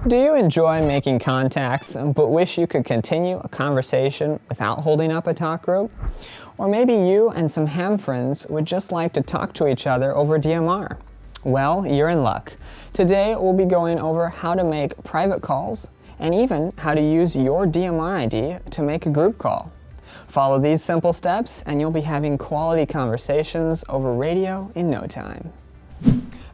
Do you enjoy making contacts but wish you could continue a conversation without holding up a talk group? Or maybe you and some ham friends would just like to talk to each other over DMR? Well, you're in luck. Today we'll be going over how to make private calls and even how to use your DMR ID to make a group call. Follow these simple steps and you'll be having quality conversations over radio in no time.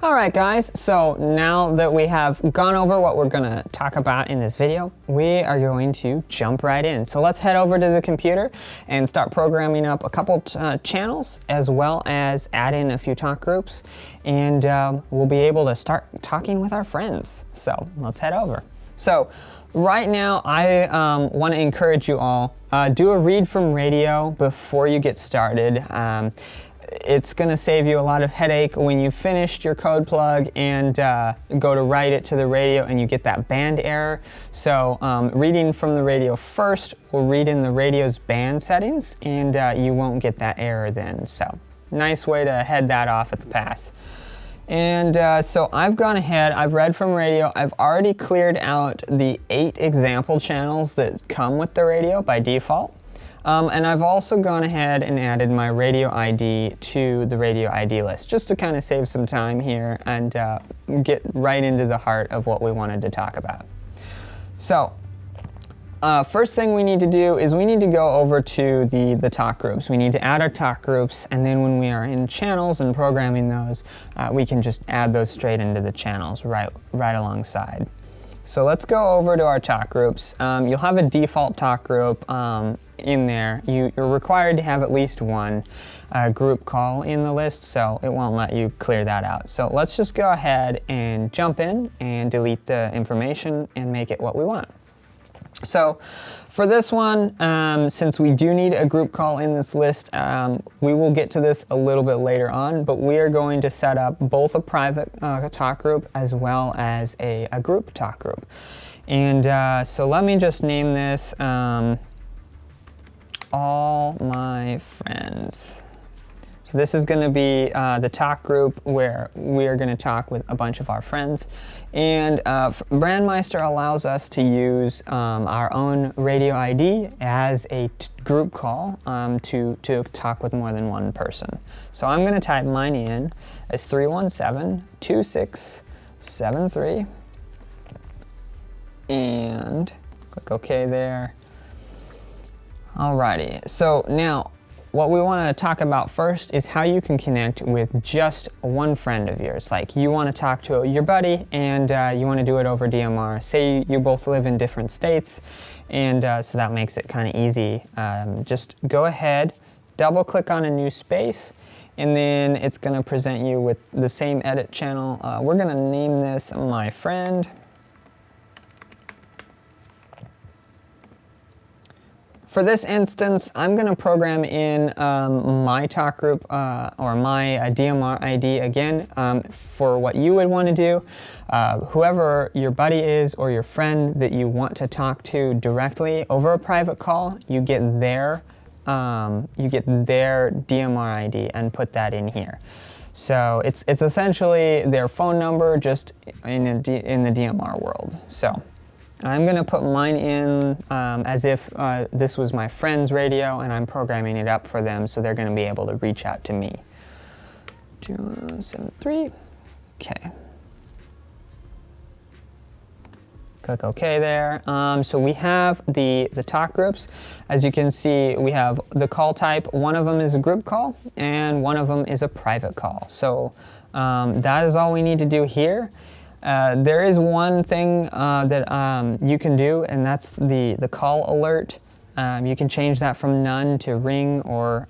Alright guys, so now that we have gone over what we're going to talk about in this video, we are going to jump right in. So let's head over to the computer and start programming up a couple channels as well as add in a few talk groups, and we'll be able to start talking with our friends. So let's head over. So right now I want to encourage you all, do a read from radio before you get started. It's going to save you a lot of headache when you finished your code plug and go to write it to the radio and you get that band error. So reading from the radio first will read in the radio's band settings, and you won't get that error then. So nice way to head that off at the pass. And so I've gone ahead, I've read from radio, I've already cleared out the 8 example channels that come with the radio by default. And I've also gone ahead and added my radio ID to the radio ID list, just to kind of save some time here and get right into the heart of what we wanted to talk about. So, first thing we need to do is we need to go over to the talk groups. We need to add our talk groups, and then when we are in channels and programming those, we can just add those straight into the channels right alongside. So let's go over to our talk groups. You'll have a default talk group in there. You're required to have at least one group call in the list, so it won't let you clear that out. So let's just go ahead and jump in and delete the information and make it what we want. So for this one, since we do need a group call in this list, we will get to this a little bit later on, but we are going to set up both a private talk group as well as a group talk group. And so let me just name this All My Friends. So this is going to be the talk group where we are going to talk with a bunch of our friends. And Brandmeister allows us to use our own radio ID as a group call to talk with more than one person. So I'm going to type mine in as 317-2673 and click OK there. Alrighty, so now what we want to talk about first is how you can connect with just one friend of yours. Like you want to talk to your buddy and you want to do it over DMR. Say you both live in different states, and so that makes it kind of easy. Just go ahead, double click on a new space, and then it's going to present you with the same edit channel. We're going to name this My Friend. For this instance, I'm going to program in my talk group or my DMR ID again for what you would want to do. Whoever your buddy is or your friend that you want to talk to directly over a private call, you get their DMR ID and put that in here. So it's essentially their phone number just in the DMR world. So I'm going to put mine in as if this was my friend's radio, and I'm programming it up for them, so they're going to be able to reach out to me. 2173. Okay. Click OK there. So we have the talk groups. As you can see, we have the call type. One of them is a group call, and one of them is a private call. So that is all we need to do here. There is one thing that you can do, and that's the call alert. You can change that from none to ring, or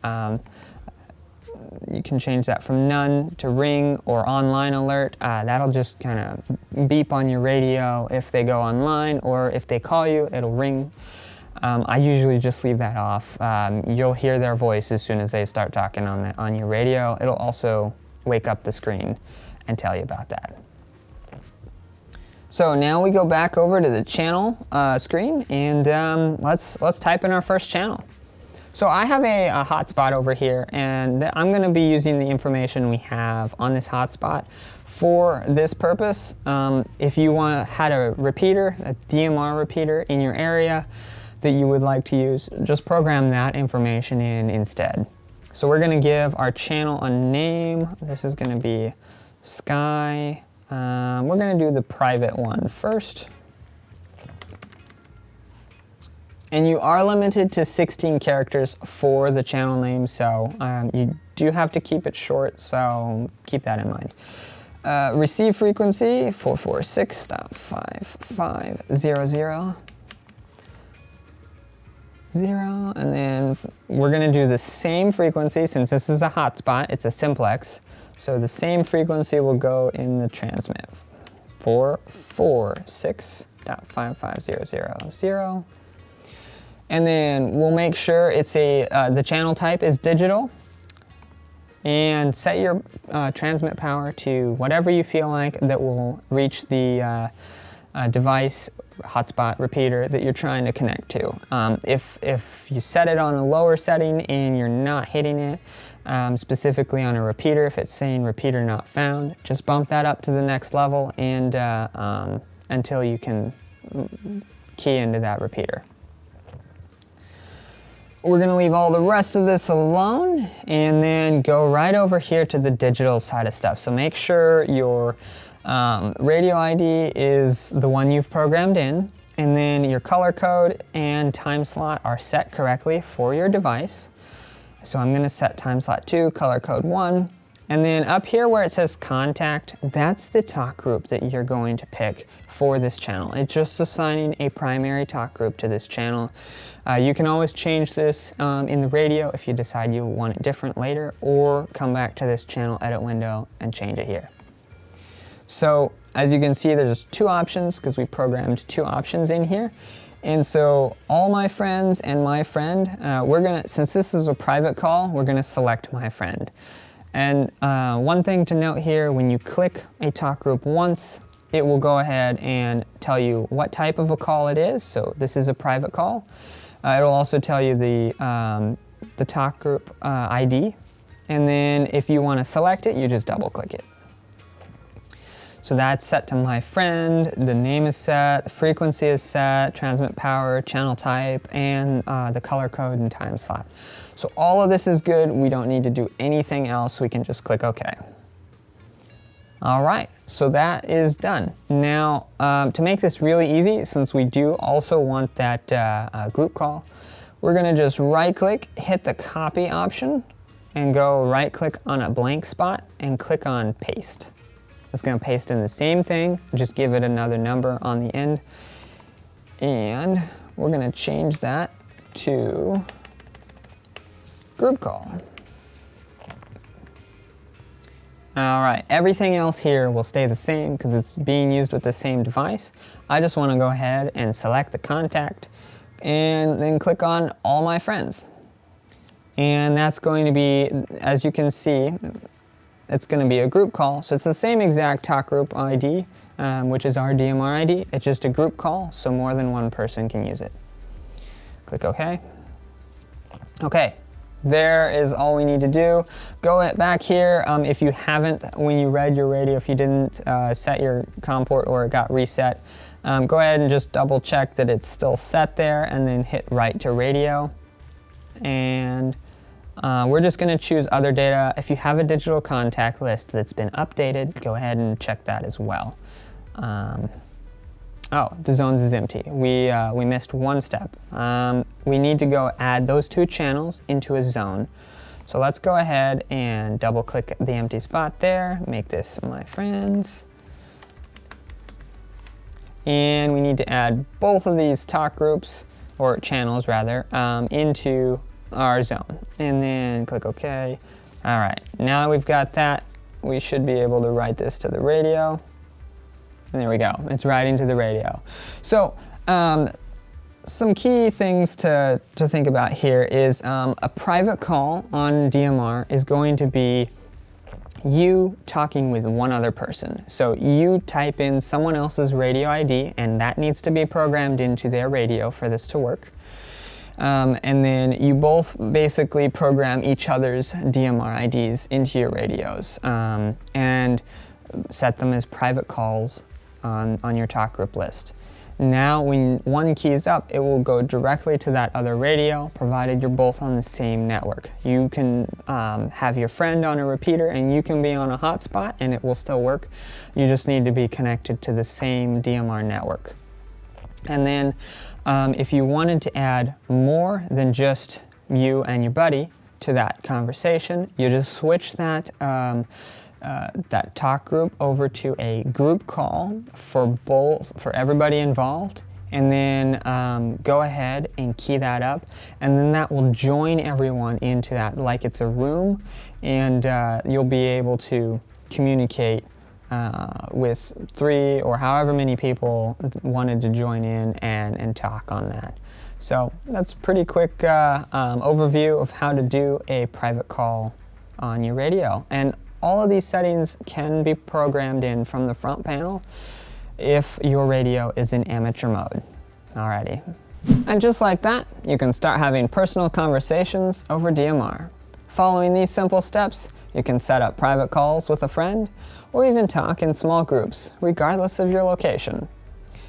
you can change that from none to ring or online alert. That'll just kind of beep on your radio if they go online, or if they call you, it'll ring. I usually just leave that off. You'll hear their voice as soon as they start talking on your radio. It'll also wake up the screen and tell you about that. So now we go back over to the channel screen, and let's type in our first channel. So I have a hotspot over here, and I'm going to be using the information we have on this hotspot for this purpose. If you had a repeater, a DMR repeater in your area that you would like to use, just program that information in instead. So we're going to give our channel a name. This is going to be Sky. We're going to do the private one first. And you are limited to 16 characters for the channel name, so you do have to keep it short, so keep that in mind. Receive frequency 446.5500. And then we're going to do the same frequency. Since this is a hotspot, it's a simplex, so the same frequency will go in the transmit. 446.5500. And then we'll make sure it's the channel type is digital, and set your transmit power to whatever you feel like that will reach the device, hotspot, repeater that you're trying to connect to. If you set it on a lower setting and you're not hitting it, specifically on a repeater, if it's saying repeater not found, just bump that up to the next level and until you can key into that repeater. We're going to leave all the rest of this alone and then go right over here to the digital side of stuff. So make sure your radio ID is the one you've programmed in, and then your color code and time slot are set correctly for your device. So I'm going to set time slot 2, color code 1, and then up here where it says contact, that's the talk group that you're going to pick for this channel. It's just assigning a primary talk group to this channel. You can always change this in the radio if you decide you want it different later, or come back to this channel edit window and change it here. So as you can see, there's 2 options because we programmed 2 options in here. And so all my friends and my friend, since this is a private call, we're gonna select my friend. And one thing to note here, when you click a talk group once, it will go ahead and tell you what type of a call it is. So this is a private call. It'll also tell you the talk group ID. And then if you want to select it, you just double click it. So that's set to my friend, the name is set, the frequency is set, transmit power, channel type, and the color code and time slot. So all of this is good. We don't need to do anything else. We can just click OK. All right, so that is done. Now, to make this really easy, since we do also want that group call, we're gonna just right-click, hit the copy option, and go right-click on a blank spot and click on paste. It's gonna paste in the same thing, just give it another number on the end. And we're gonna change that to group call. All right, everything else here will stay the same because it's being used with the same device. I just want to go ahead and select the contact and then click on all my friends. And that's going to be, as you can see, it's going to be a group call. So it's the same exact talk group ID, which is our DMR ID. It's just a group call, so more than one person can use it. Click OK. OK. There is all we need to do. Go back here. If you haven't, when you read your radio, if you didn't set your COM port or it got reset, go ahead and just double check that it's still set there and then hit right to radio. And we're just going to choose other data. If you have a digital contact list that's been updated, go ahead and check that as well. Oh, the zones is empty. We missed one step. We need to go add those 2 channels into a zone. So let's go ahead and double click the empty spot there, make this my friends. And we need to add both of these talk groups, or channels rather, into our zone. And then click OK. All right, now that we've got that, we should be able to write this to the radio. And there we go, it's writing to the radio. So some key things to think about here is a private call on DMR is going to be you talking with one other person. So you type in someone else's radio ID, and that needs to be programmed into their radio for this to work. And then you both basically program each other's DMR IDs into your radios and set them as private calls on your talk group list. Now when one keys up, it will go directly to that other radio, provided you're both on the same network. You can have your friend on a repeater and you can be on a hotspot and it will still work. You just need to be connected to the same DMR network. And then if you wanted to add more than just you and your buddy to that conversation, you just switch that that talk group over to a group call for everybody involved, and then go ahead and key that up, and then that will join everyone into that like it's a room, and you'll be able to communicate with 3 or however many people wanted to join in and talk on that. So that's a pretty quick overview of how to do a private call on your radio. And all of these settings can be programmed in from the front panel if your radio is in amateur mode. Alrighty. And just like that, you can start having personal conversations over DMR. Following these simple steps, you can set up private calls with a friend or even talk in small groups, regardless of your location.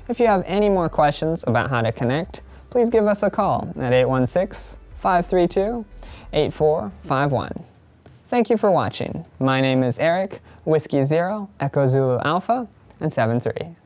If you have any more questions about how to connect, please give us a call at 816-532-8451. Thank you for watching. My name is Eric, Whiskey 0, Echo Zulu Alpha, and 73.